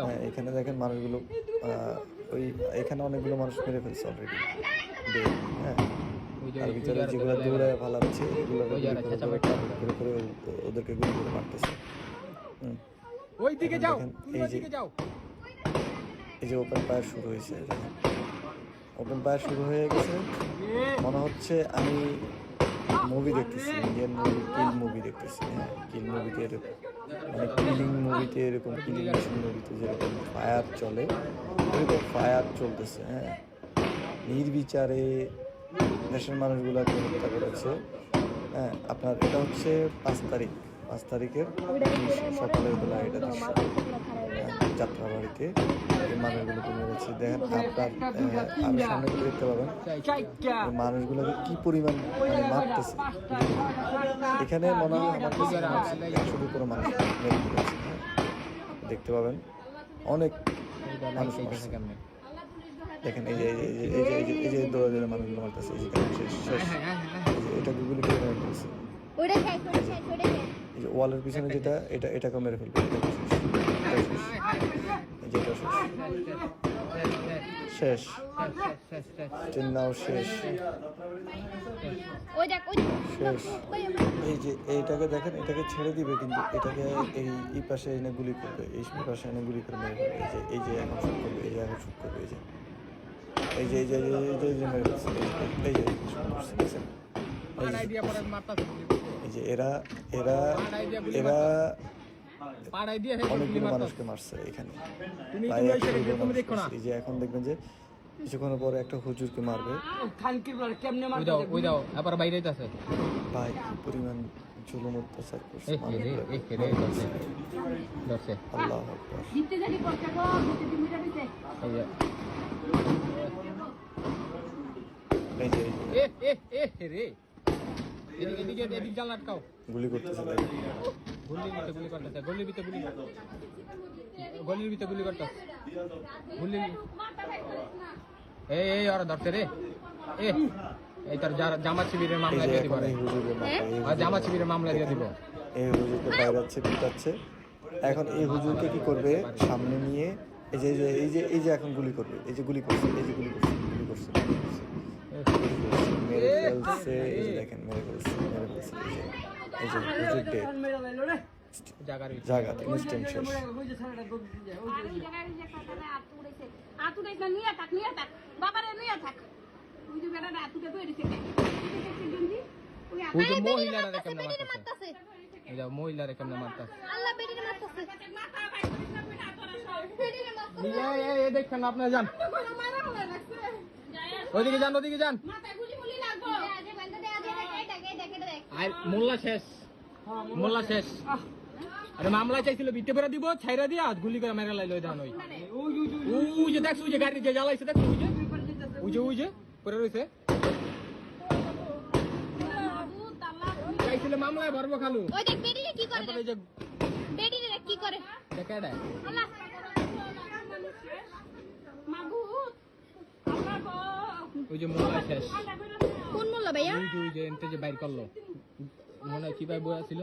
হ্যাঁ এখানে দেখেন মানুষগুলো ওই এখানে অনেকগুলো মানুষ মেরে ফেলছে অলরেডি। হ্যাঁ আর ভিতরে যেগুলো দৌড়ায় ভালাচ্ছে এগুলো করে করে ওদেরকে গুলি করে মারতেছে। ওইদিকে যাও, এই যে ওপেন ফায়ার শুরু হয়েছে, ওপেন ফায়ার শুরু হয়ে গেছে। মনে হচ্ছে আমি মুভি দেখতেছি, ইন্ডিয়ান মুভি, কিল মুভি দেখতেছি। হ্যাঁ কিল মুভিতে মানে কিলিং মুভিতে এরকম, কিলিং মেশিন মুভিতে যেরকম ফায়ার চলে ওইরকম ফায়ার চলতেছে। হ্যাঁ নির্বিচারে দেশের মানুষগুলোকে হত্যা করেছে। হ্যাঁ আপনার এটা হচ্ছে 5 তারিখের সকালের বেলা এটা দৃশ্য। যাত্রাবাড়িতে এই মানুষগুলোকে মেরেছে। দেখেন আপনার আমি সামনে দেখতে পাবেন মানুষগুলোকে কি পরিমাণ মানে মারতেছে। এখানে মনে হয় আমার 100-র উপরে মানুষ মেরে ফেলেছে। দেখতে পাবেন অনেক মানুষ মারছে। দেখেন এই যে এই যে দৌড়ে মানুষগুলো মারতেছে, এই যে শেষ এটা গুগলি করে মেরে ফেলছে। এই যে ওয়ালের পিছনে যেটা এটাকে মেরে ফেলবে। শেষ চিন্নাও শেষ। এই যে এইটাকে দেখেন, এটাকে ছেড়ে দিবে কিন্তু এটাকে এই পাশে এনে গুলি করবে, এই পাশে এনে গুলি করে মেরে ফেলবে। এই যে এখন শুট করবে, এই যে এখন শুট করবে, এই যে মেরে ফেলছে। এই যে এরা অনেকগুলো মানুষকে মারছে এখানে। এই যে এখন দেখবেন যে কিছুক্ষণ পরে একটা হুজুরকে মারবে। ভাই কি পরিমাণ জুলুম অত্যাচার করছে। আল্লাহু আকবার। গুলি করতেছে, গলির ভিতরে গুলি করতেছে। এই ওরা ধরতে রে। এই তার জামাত শিবিরের মামলা দিয়ে দিব। জামাত শিবিরের মামলা দিয়ে দিব। এই হুজুরকে বাইরাচ্ছে, পিটাচ্ছে। এখন এই হুজুরকে কি করবে, সামনে নিয়ে এই যে এখন গুলি করবে। এই যে গুলি করছে, মেরে ফেলছে। এই যে দেখেন মেরে ফেলছে। এই যে হুজুর ডেড। জায়গাতে ইনস্ট্যান্ট শেষ। মহিলারা কেমনে মারতাছে। দেখেন আপনারা যান, ওইদিকে যান। আর মোল্লা শেষ। আরে মামলা চাইছিল বিটে পরে দিব, ছাইরা দিয়া গুলি করে মেরে লাইলো। দান ওই যে দেখছো, ওই যে গাড়ি যে জ্বালাইছে, দেখছো ওই যে পরে রয়েছে। চাইছিল মামলায় ভরবো খালু। ওই দেখ বেডিরে কি করে, বেডিরে কি করে দেখা দেয়। আল্লাহ মাবুত আল্লাহ গো। ওই যে মোল্লা শেষ। কোন মোল্লা ভাইয়া? ওই যে এনতে যে বাইর করলো, মনে হয় কি ভাই বয়া ছিল।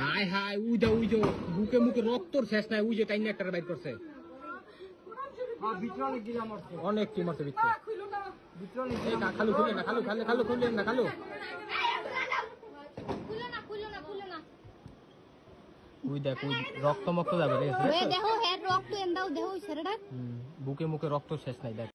হাই হাই ওই যে বুকে মুখে রক্তর শেষ নাই। ওই যে টাইনে একটা বাইর করছে। অনেক কি মারছে ভিতরে। খালু খুলে না, খালু খুললেন না, খালু ওই দেখ ওই রক্ত মক্ত যাবে রে। বুকে মুখে রক্ত শেষ নাই দেখ।